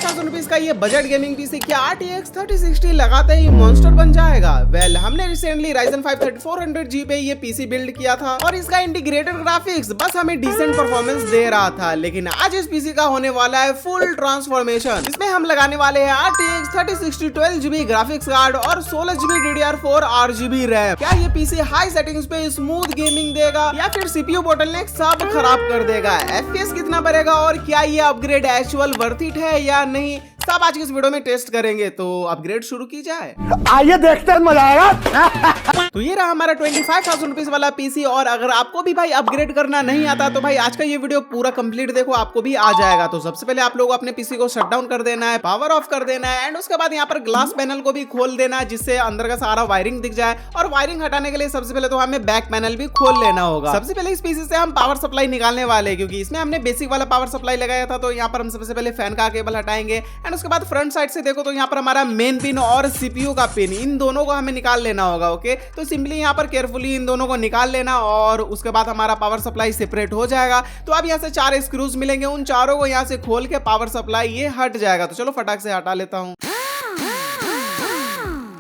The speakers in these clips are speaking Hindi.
25,000 रुपीज का ये बजट गेमिंग पीसी क्या RTX 3060 लगाते ही मॉन्स्टर बन जाएगा? वेल, हमने रिसेंटली Ryzen 5 3400G पे ये पीसी बिल्ड किया था और इसका इंटीग्रेटेड ग्राफिक्स बस हमें डिसेंट परफॉर्मेंस दे रहा था, लेकिन आज इस पीसी का होने वाला है फुल ट्रांसफॉर्मेशन। इसमें हम लगाने वाले हैं RTX 3060 12GB ग्राफिक्स कार्ड और 16GB DDR4 8GB रैम। क्या ये पीसी हाई सेटिंग्स पे स्मूथ गेमिंग देगा या फिर CPU बोटलनेक सब खराब कर देगा? FPS कितना बढ़ेगा और क्या ये अपग्रेड एक्चुअल वर्थ इट है या नहीं, सब आज की इस वीडियो में टेस्ट करेंगे। तो अपग्रेड शुरू की जाए, आइए देखते हैं, मजा आएगा। तो ये रहा हमारा 25,000 रुपीज वाला पीसी। और अगर आपको भी भाई अपग्रेड करना नहीं आता तो भाई आज का ये वीडियो पूरा कंप्लीट देखो, आपको भी आ जाएगा। तो सबसे पहले आप लोग अपने पीसी को शट डाउन कर देना है, पावर ऑफ कर देना है एंड उसके बाद यहाँ पर ग्लास पैनल को भी खोल देना है जिससे अंदर का सारा वायरिंग दिख जाए। और वायरिंग हटाने के लिए सबसे पहले तो हमें बैक पैनल भी खोल लेना होगा। सबसे पहले इस पीसी से हम पावर सप्लाई निकालने वाले हैं क्योंकि इसमें हमने बेसिक वाला पावर सप्लाई लगाया था। तो यहाँ पर हम सबसे पहले फैन का केबल हटाएंगे एंड उसके बाद फ्रंट साइड से देखो तो यहाँ पर हमारा मेन पिन और सीपीयू का पिन, इन दोनों को हमें निकाल लेना होगा। ओके, तो सिंपली यहाँ पर केयरफुली इन दोनों को निकाल लेना और उसके बाद हमारा पावर सप्लाई सेपरेट हो जाएगा। तो अब यहाँ से 4 स्क्रूज मिलेंगे, उन चारों को यहाँ से खोल के पावर सप्लाई ये हट जाएगा। तो चलो फटाक से हटा लेता हूँ।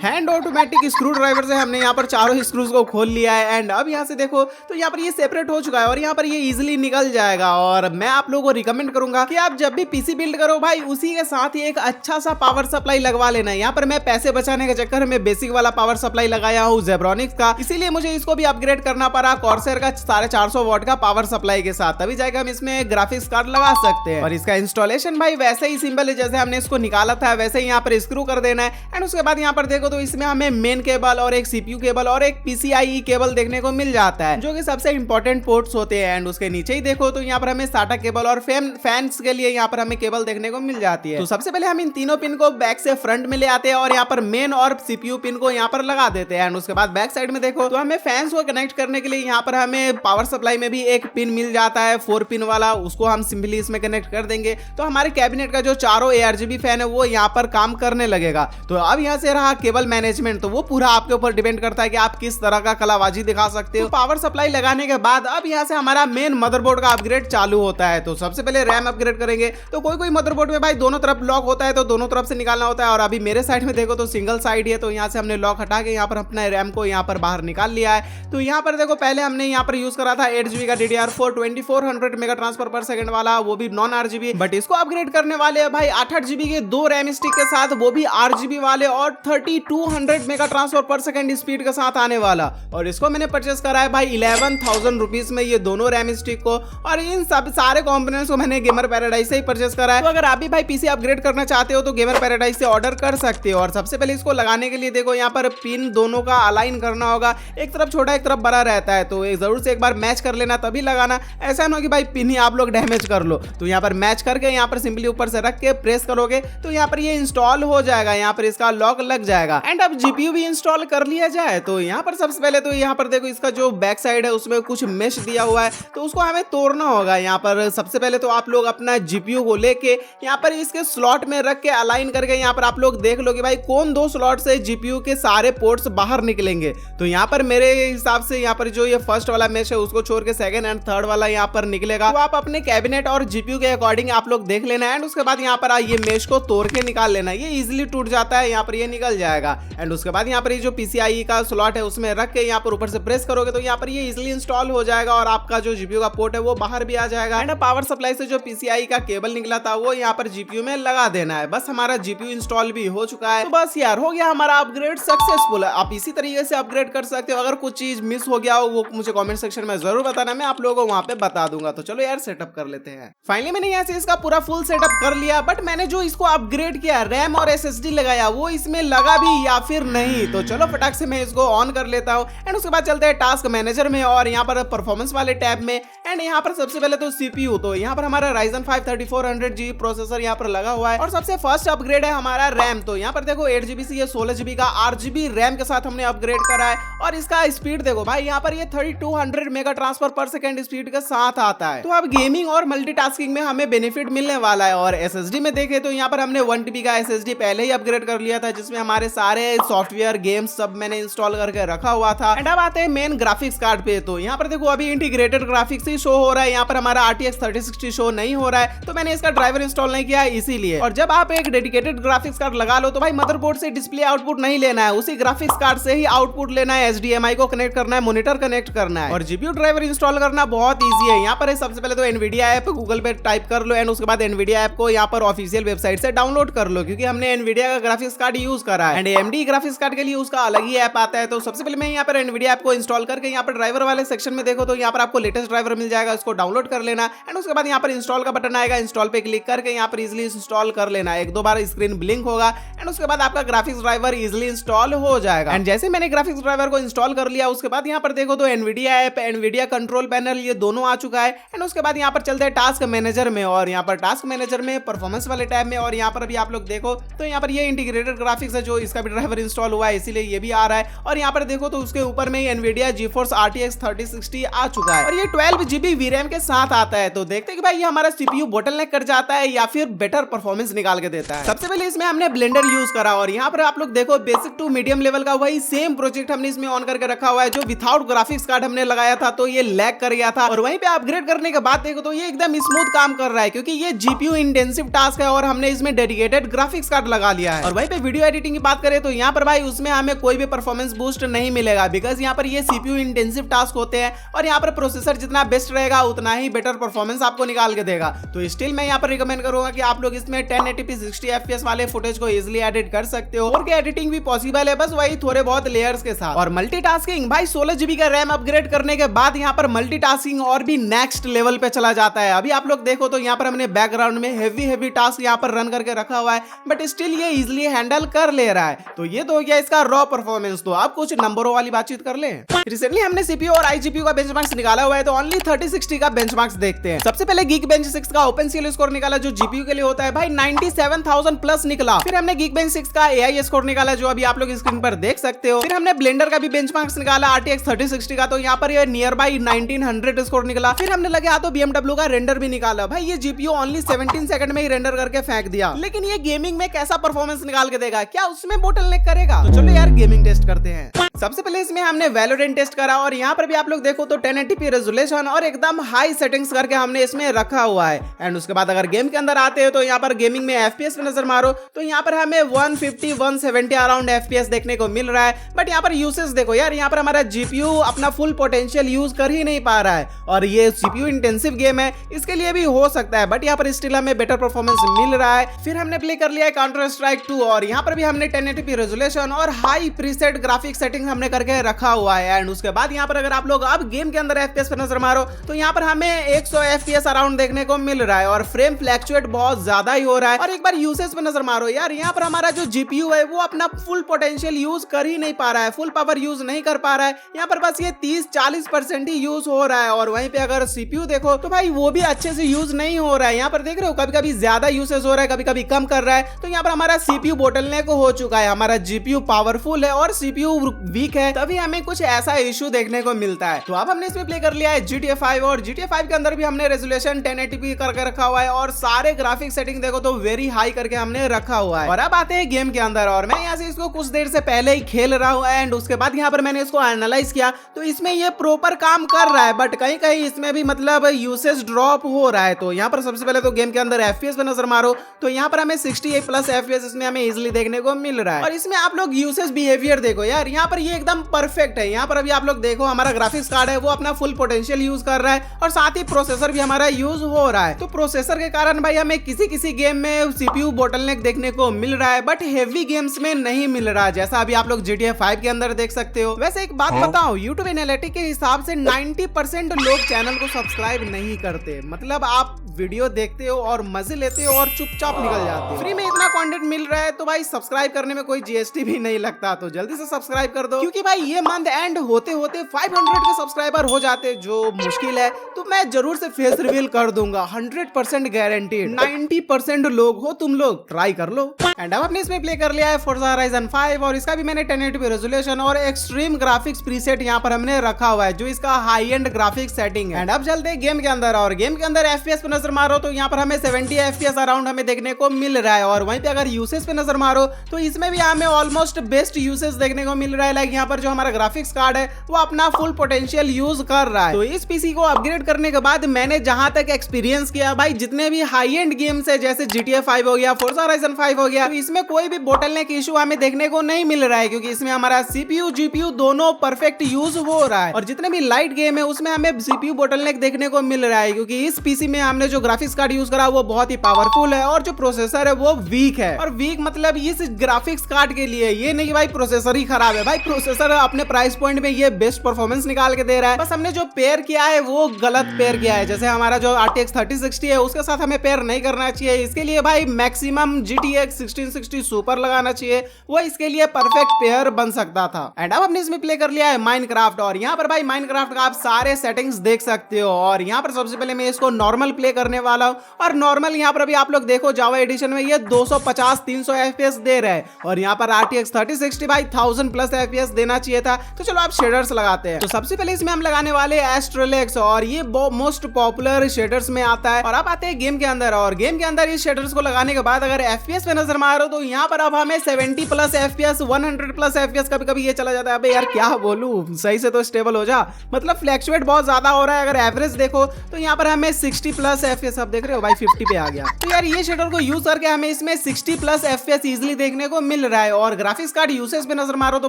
हैंड ऑटोमेटिक स्क्रू ड्राइवर से हमने यहाँ पर चारों स्क्रूज को खोल लिया है एंड अब यहाँ से देखो तो यहाँ पर ये सेपरेट हो चुका है और यहाँ पर ये इजीली निकल जाएगा। और मैं आप लोगों को रिकमेंड करूंगा कि आप जब भी पीसी बिल्ड करो भाई उसी के साथ ही एक अच्छा सा पावर सप्लाई लगवा लेना। यहाँ पर मैं पैसे बचाने के चक्कर में बेसिक वाला पावर सप्लाई लगाया हूँ जेब्रॉनिक्स का, इसीलिए मुझे इसको भी अपग्रेड करना पड़ा कॉर्सर का 450 वॉट का पावर सप्लाई के साथ, तभी जाएगा हम इसमें ग्राफिक्स कार्ड लगा सकते हैं। और इसका इंस्टॉलेशन भाई वैसे ही सिंपल है, जैसे हमने इसको निकाला था वैसे ही यहाँ पर स्क्रू कर देना है एंड उसके बाद यहाँ पर देखो तो इसमें हमें मेन केबल और एक सीपीयू केबल और एक PCIe केबल देखने को मिल जाता है जो कि सबसे इंपॉर्टेंट पोर्ट्स होते हैं। एंड उसके नीचे ही देखो तो यहाँ पर हमें SATA केबल और फैंस के लिए यहाँ पर हमें केबल देखने को मिल जाती है। तो सबसे पहले हम इन तीनों पिन को बैक से फ्रंट में ले आते हैं और यहाँ पर मेन और सीपीयू पिन को यहाँ पर लगा देते हैं। एंड उसके बाद बैक साइड में देखो तो हमें फैंस को कनेक्ट करने के लिए यहाँ पर हमें पावर सप्लाई में भी एक पिन मिल जाता है 4 पिन वाला, उसको हम सिंपली इसमें कनेक्ट कर देंगे तो हमारे कैबिनेट का जो चारों ARGB फैन है वो यहाँ पर काम करने लगेगा। तो अब यहाँ से रहा केबल मैनेजमेंट, तो वो पूरा आपके ऊपर डिपेंड करता है कि आप किस तरह का कलाबाजी दिखा सकते हो। पावर सप्लाई लगाने के बाद अब यहाँ से हमारा मेन मदरबोर्ड का अपग्रेड चालू होता है। तो सबसे पहले रैम अपग्रेड करेंगे। तो कोई मदरबोर्ड में भाई दोनों तरफ लॉक होता है तो दोनों तरफ से निकालना होता है और अभी मेरे साइड में देखो तो सिंगल साइड है, तो यहाँ से हमने लॉक हटा के यहाँ पर अपना रैम को यहाँ पर बाहर निकाल लिया है। तो यहाँ पर देखो पहले हमने यहाँ पर यूज करा था 8GB का DDR4 2400 मेगा ट्रांसफर पर सेकंड वाला, वो भी नॉन RGB, बट इसको अपग्रेड करने वाले हैं भाई 8GB के 2 रैम स्टिक के साथ, वो भी RGB वाले और 3200 मेगा ट्रांसफर पर सेकंड स्पीड के साथ आने वाला। और इसको मैंने परचेस करा है भाई 11,000 रुपीज में ये दोनों रैम स्टिक को, और इन सब सारे कंपोनेंट्स को मैंने गेमर पैराडाइज से ही परचेस करा है। तो अगर आप भी भाई पीसी अपग्रेड करना चाहते हो तो गेमर पैराडाइज से ऑर्डर कर सकते हो। और सबसे पहले इसको लगाने के लिए देखो यहाँ पर पिन दोनों का अलाइन करना होगा, एक तरफ छोटा एक तरफ बड़ा रहता है, तो जरूर से एक बार मैच कर लेना तभी लगाना, ऐसा ना हो कि भाई पिन ही आप लोग डैमेज कर लो। तो यहाँ पर मैच करके यहाँ पर सिंपली ऊपर से रख के प्रेस करोगे तो यहाँ पर ये इंस्टॉल हो जाएगा, यहाँ पर इसका लॉक लग जाएगा। एंड अब जीपीयू भी इंस्टॉल कर लिया जाए। तो यहाँ पर सबसे पहले तो यहाँ पर देखो इसका जो बैक साइड है उसमें कुछ मेश दिया हुआ है तो उसको हमें तोड़ना होगा। यहाँ पर सबसे पहले तो आप लोग अपना जीपीयू को लेके यहाँ पर इसके स्लॉट में रख के अलाइन करके यहाँ पर आप लोग देख लो कि भाई कौन 2 स्लॉट से जीपीयू के सारे पोर्ट्स बाहर निकलेंगे। तो यहाँ पर मेरे हिसाब से यहाँ पर जो ये फर्स्ट वाला मेश है उसको छोड़ के सेकंड एंड थर्ड वाला यहाँ पर निकलेगा। तो आप अपने कैबिनेट और जीपीयू के अकॉर्डिंग आप लोग देख लेना एंड उसके बाद यहाँ पर ये मेश को तोड़ के निकाल लेना, ये इजिली टूट जाता है, यहाँ पर ये निकल जाएगा। एंड उसके बाद यहाँ पर ये जो PCIe का स्लॉट है उसमें रख के यहाँ पर ऊपर से प्रेस करोगे तो यहाँ पर ये इजीली इंस्टॉल हो जाएगा और आपका जो जीपीयू का पोर्ट है वो बाहर भी आ जाएगा। एंड पावर सप्लाई से जो PCIe का केबल निकला था वो यहाँ पर जीपीयू में लगा देना है। बस हमारा जीपीयू इंस्टॉल भी हो चुका है। तो बस यार हो गया हमारा अपग्रेड सक्सेसफुल। आप इसी तरीके से अपग्रेड कर सकते हो। अगर कुछ चीज मिस हो गया हो वो मुझे कमेंट सेक्शन में जरूर बताना, मैं आप लोगों को वहां पे बता दूंगा। तो चलो यार सेटअप कर लेते हैं। फाइनली मैंने यहाँ से इसका पूरा फुल सेटअप कर लिया, बट मैंने जो इसको अपग्रेड किया रैम और SSD लगाया वो इसमें लगा भी या फिर नहीं। तो चलो फटाक से मैं इसको ऑन कर लेता हूँ एंड उसके बाद चलते हैं टास्क मैनेजर में और यहाँ पर परफॉर्मेंस वाले टैब में। एंड यहाँ पर सबसे पहले तो CPU, तो यहाँ पर हमारा Ryzen 5 3400G प्रोसेसर यहाँ पर लगा हुआ है और सबसे फर्स्ट अपग्रेड है हमारा रैम। तो यहाँ पर देखो 8GB से ये 16GB का RGB रैम के साथ हमने अपग्रेड करा है और इसका स्पीड देखो भाई यहाँ पर ये 3200 मेगा ट्रांसफर पर सेकंड स्पीड के साथ आता है। तो अब गेमिंग और मल्टीटास्किंग में हमें बेनिफिट मिलने वाला है। और SSD में देखे तो यहाँ पर हमने 1TB का SSD पहले ही अपग्रेड कर लिया था जिसमें हमारे सारे सॉफ्टवेयर गेम्स सब मैंने इंस्टॉल करके रखा हुआ था। एंड अब आते हैं मेन ग्राफिक्स कार्ड पे। तो यहाँ पर देखो अभी इंटीग्रेटेड ग्राफिक्स ही शो हो रहा है, यहाँ पर हमारा RTX 3060 शो नहीं हो रहा है, तो मैंने इसका ड्राइवर इंस्टॉल नहीं किया है इसीलिए। और जब आप एक डेडिकेटेड ग्राफिक्स कार्ड लगा लो तो भाई मदरबोर्ड से डिस्प्ले आउटपुट नहीं लेना है, उसी ग्राफिक्स कार्ड से ही आउटपुट लेना है, HDMI को कनेक्ट करना है, मॉनिटर कनेक्ट करना है। और जीपीयू ड्राइवर इंस्टॉल करना बहुत ईजी है। यहाँ पर सबसे पहले तो एनवीडिया ऐप गूगल पे टाइप कर लो एंड उसके बाद एनवीडिया ऐप को यहाँ पर ऑफिशियल वेबसाइट से डाउनलोड कर लो, क्योंकि हमने एनवीडिया का ग्राफिक्स कार्ड यूज करा है। एंड AMD ग्राफिक्स कार्ड के लिए उसका अलग ही ऐप आता है। तो सबसे पहले मैं यहाँ पर एनवीडिया ऐप को इंस्टॉल करके यहाँ पर ड्राइवर वाले सेक्शन में देखो तो यहाँ पर आपको लेटेस्ट ड्राइवर मिल जाएगा, उसको डाउनलोड कर लेना। एंड उसके बाद यहाँ पर इंस्टॉल का बटन आएगा, इंस्टॉल पे क्लिक करके यहाँ पर इजिली इंस्टॉल कर लेना। एक दो बार स्क्रीन ब्लिंक होगा एंड उसके बाद आपका ग्राफिक्स ड्राइवर इजिली इंस्टॉल हो जाएगा। एंड जैसे मैंने ग्राफिक्स ड्राइवर को इंस्टॉल कर लिया उसके बाद यहाँ पर देखो तो Nvidia app, Nvidia control panel ये दोनों आ चुका है। एंड उसके बाद यहाँ पर चलते हैं टास्क मैनेजर में, और यहाँ पर टास्क मैनेजर में परफॉर्मेंस वाले टैब में, और यहाँ पर भी आप लोग देखो तो यहाँ पर ये इंटीग्रेटेड ग्राफिक्स है जो इसका भी ड्राइवर इंस्टॉल हुआ है इसीलिए ये भी आ रहा है। और यहाँ पर देखो तो उसके ऊपर में एनवीडिया GeForce RTX 3060 आ चुका है और ये 12GB VRAM के साथ आता है। तो देखते हैं कि भाई ये हमारा CPU बोटलनेक कर जाता है या फिर बेटर परफॉर्मेंस निकाल के देता है। सबसे पहले इसमें हमने ब्लेंडर यूज करा और यहाँ पर आप लोग देखो बेसिक टू मीडियम लेवल का वही सेम प्रोजेक्ट हमने इसमें ऑन करके रखा हुआ है जो विदाउट ग्राफिक्स कार्ड हमने लगाया था तो ये लैग कर गया था। और वहीं पे अपग्रेड करने के बाद देखो तो ये एकदम स्मूथ काम कर रहा है क्योंकि ये GPU इंटेंसिव टास्क है और हमने इसमें डेडिकेटेड ग्राफिक्स कार्ड लगा लिया है। और वहीं पे वीडियो एडिटिंग की बात करें तो यहाँ पर भाई उसमें हमें कोई भी परफॉर्मेंस बूस्ट नहीं मिलेगा, बिकॉज यहाँ पर ये CPU इंटेंसिव टास्क होते हैं और यहाँ पर प्रोसेसर जितना बेस्ट रहेगा उतना ही बेटर परफॉर्मेंस आपको निकाल के देगा। तो स्टिल मैं यहाँ पर रिकमेंड करूंगा कि आप लोग इसमें 1080p 60 FPS वाले फुटेज को इजिली एडिट कर सकते हो और एडिटिंग भी पॉसिबल है, बस वही थोड़े बहुत लेयर्स के साथ। और मल्टीटास्किंग भाई 16GB का रैम अपग्रेड करने के बाद यहाँ पर मल्टीटास्किंग और भी नेक्स्ट लेवल पे चला जाता है। अभी आप लोग देखो तो यहाँ पर हमने बैकग्राउंड में हेवी टास्क यहाँ पर रन करके रखा हुआ है बट स्टिल ये इजिली हैंडल कर ले रहा है। तो ये तो हो गया इसका रॉ परफॉर्मेंस। तो आप कुछ नंबरों वाली बातचीत कर ले। रिसेंटली हमने CPU और iGPU का बेंचमार्क्स निकाला हुआ है तो ओनली 3060 का बेंचमार्क्स देखते हैं। सबसे पहले Geekbench 6 का OpenCL स्कोर निकाला जो GPU के लिए होता है भाई 97,000 प्लस निकला। फिर हमने Geekbench 6 का AI स्कोर निकाला जो अभी आप लोग स्क्रीन पर देख सकते हो। फिर हमने ब्लेंडर का भी बेंचमार्क्स निकाला RTX 3060 का, तो यहाँ पर ये नियर बाई 1900 स्कोर निकला। फिर हमने लगे हाथों BMW का रेंडर भी निकाला। भाई ये GPU ओनली 17 सेकंड में ही रेंडर करके फेंक दिया, लेकिन ये गेमिंग में कैसा परफॉर्मेंस निकाल के देगा, क्या उसमें बोटलनेक करेगा? तो चलो यार गेमिंग टेस्ट करते हैं। सबसे पहले इसमें हमने वैलोरेंट टेस्ट करा और यहाँ पर भी आप लोग देखो तो 1080p रेजोल्यूशन और एकदम हाई सेटिंग्स करके हमने इसमें रखा हुआ है। एंड उसके बाद अगर गेम के अंदर आते हो तो यहाँ पर गेमिंग में FPS पे नजर मारो तो यहाँ पर हमें 150-170 अराउंड FPS देखने को मिल रहा है। बट यहाँ पर यूसेज देखो यार, यहाँ पर हमारा GPU अपना फुल पोटेंशियल यूज कर ही नहीं पा रहा है और ये CPU इंटेंसिव गेम है, इसके लिए भी हो सकता है बट यहाँ पर स्टिल हमें बेटर परफॉर्मेंस मिल रहा है। फिर हमने प्ले कर लिया है काउंटर स्ट्राइक 2 और यहाँ पर भी हमने 1080p रेजोल्यूशन और हाई प्रीसेट ग्राफिक सेटिंग हमने करके रखा हुआ है। एंड उसके बाद यहाँ पर अगर आप लोग अब गेम के अंदर FPS पे नजर मारो तो यहाँ पर हमें 100 FPS अराउंड देखने को मिल रहा है और फ्रेम फ्लैक्चुएट बहुत ज्यादा ही हो रहा है। और एक बार यूसेज पे नजर मारो यार, यहाँ पर हमारा जो GPU है वो अपना फुल पोटेंशियल यूज कर ही नहीं पा रहा है, फुल पावर यूज नहीं कर पा रहा है। यहाँ पर बस ये 30-40% ही यूज हो रहा है। और वहीं पे अगर CPU देखो तो भाई वो भी अच्छे से यूज नहीं हो रहा है। यहाँ पर देख रहे हो कभी कभी ज्यादा यूसेज हो रहा है, कभी कभी कम कर रहा है। तो यहाँ पर हमारा CPU बोटलनेक हो चुका है, हमारा GPU पावरफुल है और CPU वीक है, तभी हमें कुछ ऐसा इशू देखने को मिलता है। तो अब हमने इसमें प्ले कर लिया है GTA 5 और GTA 5 के अंदर भी हमने रेजोल्यूशन 1080p करके रखा हुआ है और सारे ग्राफिक सेटिंग देखो तो वेरी हाई करके हमने रखा हुआ है। और अब आते हैं गेम के अंदर और मैं यहाँ से इसको कुछ देर से पहले ही खेल रहा हूँ एंड उसके बाद यहाँ पर मैंने इसको एनालाइज किया तो इसमें ये प्रॉपर काम कर रहा है बट कहीं कहीं इसमें भी मतलब यूसेज ड्रॉप हो रहा है। तो यहाँ पर सबसे पहले तो गेम के अंदर FPS पे नजर मारो तो यहाँ पर हमें 68+ FPS इसमें हमें इजिली देखने को मिल रहा है। और इसमें आप लोग यूसेज बिहेवियर देखो यार, यहाँ पर ये एकदम परफेक्ट है। यहाँ पर अभी आप लोग देखो हमारा ग्राफिक्स कार्ड है वो अपना फुल पोटेंशियल यूज कर रहा है और साथ ही प्रोसेसर भी हमारा यूज हो रहा है। तो प्रोसेसर के कारण भाई हमें किसी गेम में CPU बोटलनेक देखने को मिल रहा है बट हेवी गेम्स में नहीं मिल रहा है, जैसा अभी आप लोग GTA 5 के अंदर देख सकते हो। वैसे एक बात बताओ, YouTube एनालिटिक के हिसाब से 90% लोग चैनल को सब्सक्राइब नहीं करते, मतलब आप वीडियो देखते हो और मजे लेते हो और चुपचाप निकल जाते हो। फ्री में इतना कंटेंट मिल रहा है तो भाई सब्सक्राइब करने में कोई GST भी नहीं लगता, तो जल्दी से सब्सक्राइब कर दो क्योंकि भाई ये मंथ एंड होते होते 500 के सब्सक्राइबर हो जाते जो मुश्किल है। तो मैं जरूर से फेस रिवील कर दूंगा, 100% गारंटीड। 90% लोग हो तुम लोग, ट्राई कर लो। एंड अब हमने इसमें प्ले कर लिया है Forza Horizon 5 और इसका भी मैंने 1080p रेजोल्यूशन और एक्सट्रीम ग्राफिक्स प्रीसेट यहाँ पर हमने रखा हुआ है जो इसका हाई एंड ग्राफिक्स सेटिंग है। एंड अब चलते हैं गेम के अंदर और गेम के अंदर FPS पे नजर मारो तो यहाँ पर हमें 70 FPS अराउंड हमें देखने को मिल रहा है। और वहीं पे अगर यूसेज पे नजर मारो तो इसमें भी हमें ऑलमोस्ट बेस्ट यूसेज देखने को मिल रहा है। लाइक यहाँ पर जो हमारा ग्राफिक्स कार्ड है वो अपना फुल पोटेंशियल यूज कर रहा है। तो इस पीसी को अपग्रेड करने के बाद मैंने जहां तक एक्सपीरियंस किया भाई, जितने भी हाई एंड गेम्स है जैसे GTA 5 हो गया, फोर्जा होराइजन 5 हो गया, तो इसमें कोई भी बोटलनेक इशू हमें देखने को नहीं मिल रहा है, क्योंकि इसमें हमारा CPU GPU दोनों परफेक्ट यूज हो रहा है। और जितने भी लाइट गेम है उसमें हमें CPU बोटलनेक देखने को मिल रहा है, क्योंकि इस पीसी में हमने जो ग्राफिक्स कार्ड यूज करा वो बहुत ही पावरफुल है और जो प्रोसेसर है वो वीक है। और वीक मतलब इस ग्राफिक्स कार्ड के लिए ये नहीं भाई प्रोसेसर ही खराब है, भाई प्रोसेसर अपने प्राइस पॉइंट में ये बेस्ट परफॉर्मेंस निकाल के दे रहा है। बस हमने जो पेयर किया है वो गलत पेयर किया है। जैसे हमारा जो RTX 3060 है उसके साथ हमें पेयर नहीं करना चाहिए। इसके लिए भाई मैक्सिमम GTX 1660 सुपर लगाना चाहिए, वो इसके लिए परफेक्ट पेयर बन सकता था। एंड अब हमने इसमें प्ले कर लिया है माइनक्राफ्ट। और यहाँ पर भाई माइनक्राफ्ट का आप सारे सेटिंग्स देख सकते हो। और यहाँ पर सबसे पहले मैं इसको नॉर्मल प्ले करने वाला हूँ। और नॉर्मल यहाँ पर अभी आप लोग देखो जावा एडिशन में ये 250-300 FPS दे रहा है। और यहाँ पर RTX 3060 भाई 1000+ FPS देना चाहिए था। तो चलो आप शेडर्स लगाते हैं। तो सबसे पहले इसमें हम लगाने वाले एस्ट्रोलेक्स, और ये मोस्ट पॉपुलर शेडर्स में आता है। और अब आते हैं गेम के अंदर। और गेम के अंदर इस शेडर्स को लगाने के बाद अगर FPS पे नजर मारो तो यहाँ पर अब हमें 70+ FPS 100+ FPS कभी कभी ये चला जाता है। अबे यार क्या बोलूं, सही से तो स्टेबल हो जा, मतलब फ्लैक्चुएट बहुत ज्यादा हो रहा है। अगर एवरेज देखो तो यहाँ पर हमें 60+ FPS, अब देख रहे हो भाई 50 पे आ गया। तो यार ये शेडर को यूज करके हमें इसमें 60+ FPS इजिली देखने को मिल रहा है। और ग्राफिक्स कार्ड यूसेज पे नजर मारो तो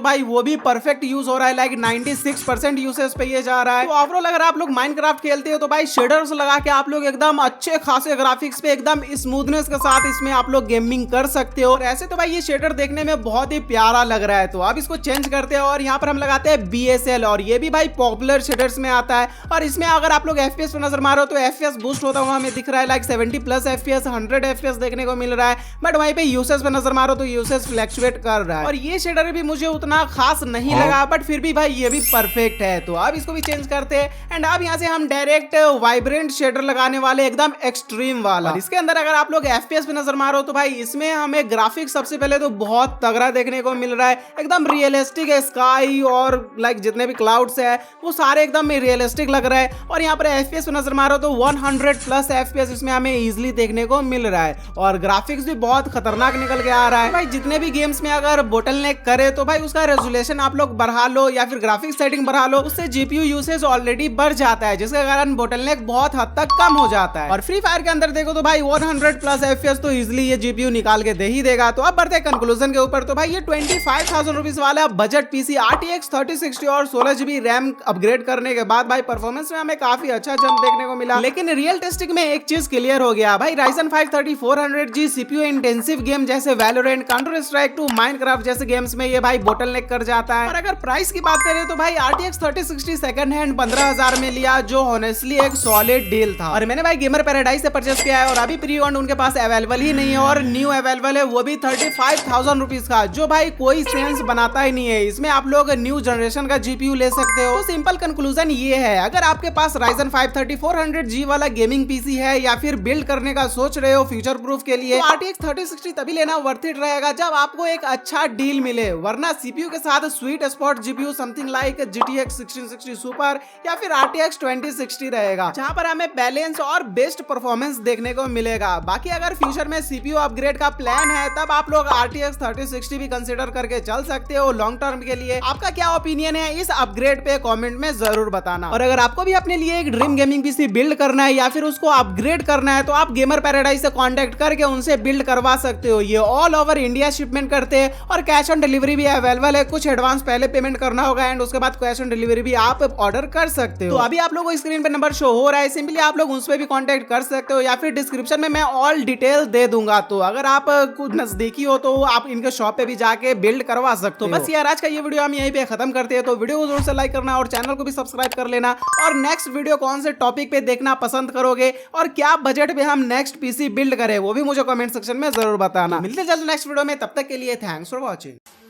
भाई वो भी परफेक्ट यूज हो रहा है, लाइक 96% यूसेज पे ये जा रहा है। तो ओवरऑल अगर आप लोग माइनक्राफ्ट खेलते हो तो भाई शेडर्स लगा के आप लोग एकदम अच्छे खासे ग्राफिक्स पे एकदम स्मूथनेस के साथ इसमें आप लोग गेमिंग कर सकते हो। और ऐसे तो भाई ये शेडर देखने में बहुत ही प्यारा लग रहा है। तो अब इसको चेंज करते हैं और यहाँ पर हम लगाते हैं BSL, और ये भी भाई पॉपुलर शेडर्स में आता है। और इसमें अगर आप लोग FPS पे नजर मारो तो FPS बूस्ट होता हुआ हमें दिख रहा है, लाइक 70+ FPS 100 FPS देखने को मिल रहा है। बट वहीं पे यूसेज पे नजर मारो तो यूसेज फ्लैक्चुएट कर रहा है। और ये शेडर भी मुझे उतना खास नहीं लगा, बट फिर भी भाई ये भी परफेक्ट है। तो अब इसको भी चेंज करते हैं। एंड अब यहाँ से हम डायरेक्ट वाइब्रेंट शेडर लगाने वाले एकदम एक्सट्रीम वाला। और इसके अंदर अगर आप लोग FPS पे नजर मारो तो भाई इसमें हमें ग्राफिक्स सबसे पहले तो बहुत तगड़ा देखने को मिल रहा है, एकदम रियलिस्टिक है। स्काई और लाइक जितने भी क्लाउड्स है वो सारे एकदम रियलिस्टिक लग रहा है। और यहाँ पर FPS पे नजर मारो तो 100+ FPS इसमें हमें इजिली देखने को मिल रहा है। और ग्राफिक्स भी बहुत खतरनाक निकल के आ रहा है। भाई जितने भी गेम्स में अगर बोटलनेक करे तो भाई उसका रेजोल्यूशन आप लोग बढ़ा लो या फिर ग्राफिक्स सेटिंग बढ़ा लो, उससे GPU यूसेज ऑलरेडी बढ़ जाता है, जिसके कारण बोटलनेक बहुत हद तक कम हो जाता है। और फ्री फायर के अंदर देखो तो भाई 100+ FPS तो इजिली ये GPU निकाल के दे ही देगा। तो अब बढ़ते हैं कंक्लूजन के ऊपर। तो भाई ये 25,000 रुपीज वाला बजट पीसी RTX 3060 और 16GB रैम अपग्रेड करने के बाद भाई परफॉर्मेंस में हमें काफी अच्छा जंप देखने को मिला। लेकिन रियल टेस्टिंग में एक चीज क्लियर हो गया भाई, Ryzen 5 3400G CPU intensive game जैसे वैलोरेंट, काउंटर स्ट्राइक 2, माइनक्राफ्ट जैसे गेम्स में ये भाई बोटलनेक कर जाता है। और अगर प्राइस की बात करें तो भाई RTX 3060 सेकंड हैंड 15,000 में लिया, जो ऑनेस्टली एक सॉलिड डील था। और मैंने भाई गेमर पैराडाइज से परचेस किया है और अभी प्री ऑन उनके पास अवेलेबल ही नहीं है, और न्यू अवेलेबल है वो भी 35,000 रुपीज का, जो भाई कोई सेंस बनाता ही नहीं है। इसमें आप लोग न्यू जनरेशन का GPU ले सकते हो। तो सिंपल कंक्लूजन ये है, अगर आपके पास Ryzen 5 3400G वाला गेमिंग पीसी है या फिर बिल्ड करने का सोच रहे हो फ्यूचर प्रूफ के लिए, तो RTX 3060 तभी लेना वर्थ इट रहेगा जब आपको एक अच्छा डील मिले। वरना CPU के साथ sweet spot GPU something like GTX 1660 super या फिर RTX 2060 रहेगा, जहां पर हमें बैलेंस और बेस्ट परफॉर्मेंस देखने को मिलेगा। बाकी अगर फ्यूचर में CPU अपग्रेड का प्लान है तब आप लोग RTX 3060 भी कंसिडर करके चल सकते हो लॉन्ग टर्म के लिए। आपका क्या ओपिनियन है इस अपग्रेड पे कमेंट में जरूर बताना। और अगर आपको भी अपने लिए एक ड्रीम गेमिंग पीसी बिल्ड करना है या फिर उसको अपग्रेड करना है तो आप गेमर पैराडाइज से कांटेक्ट करके उनसे बिल्ड करवा सकते हो। ये ऑल ओवर इंडिया शिपमेंट करते हैं और कैश ऑन डिलीवरी भी अवेलेबल है। कुछ एडवांस पहले पेमेंट करना होगा एंड उसके बाद कैश ऑन डिलीवरी भी आप ऑर्डर कर सकते हो। तो अभी आप लोगों को स्क्रीन पे नंबर शो हो रहा है, सिंपली आप लोग उस पर भी कांटेक्ट कर सकते हो या फिर डिस्क्रिप्शन में मैं ऑल डिटेल दे दूंगा। तो अगर आप कुछ नजदीकी हो तो आप इनके शॉप पे भी जाके बिल्ड करवा सकते हो। बस यार आज का ये वीडियो हम यहीं पे खत्म करते हैं। तो वीडियो को जरूर से लाइक करना और चैनल को भी सब्सक्राइब कर लेना। और नेक्स्ट वीडियो कौन से टॉपिक पे देखना पसंद करोगे और क्या बजट पे हम नेक्स्ट पीसी बिल्ड करें वो भी मुझे कमेंट सेक्शन में जरूर बताना। मिलते जल्द नेक्स्ट वीडियो में, तब तक के लिए थैंक्स फॉर वॉचिंग।